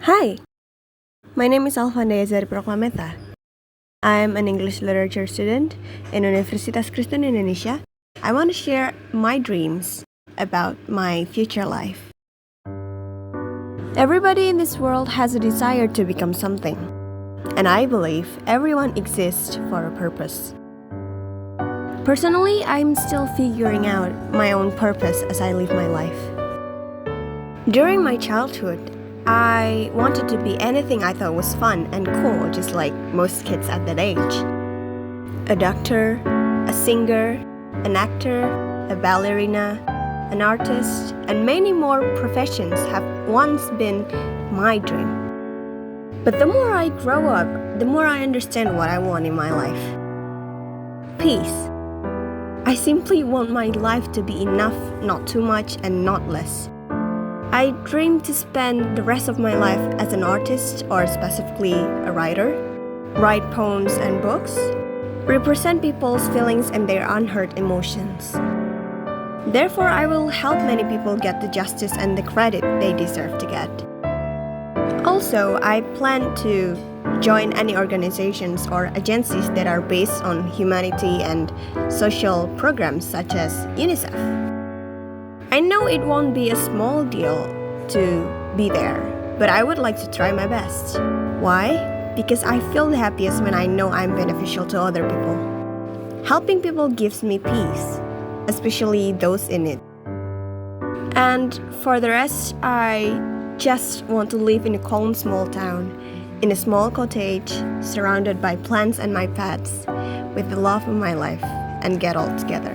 Hi, my name is Alvanda. I'm an English literature student in Universitas Kristen Indonesia. I want to share my dreams about my future life. Everybody in this world has a desire to become something, and I believe everyone exists for a purpose. Personally, I'm still figuring out my own purpose as I live my life. During my childhood, I wanted to be anything I thought was fun and cool, just like most kids at that age. A doctor, a singer, an actor, a ballerina, an artist, and many more professions have once been my dream. But the more I grow up, the more I understand what I want in my life. Peace. I simply want my life to be enough, not too much and not less. I dream to spend the rest of my life as an artist, or specifically a writer, write poems and books, represent people's feelings and their unheard emotions. Therefore, I will help many people get the justice and the credit they deserve to get. Also, I plan to join any organizations or agencies that are based on humanity and social programs such as UNICEF. I know it won't be a small deal to be there, but I would like to try my best. Why? Because I feel the happiest when I know I'm beneficial to other people. Helping people gives me peace, especially those in it. And for the rest, I just want to live in a calm small town, in a small cottage, surrounded by plants and my pets, with the love of my life, and get all together.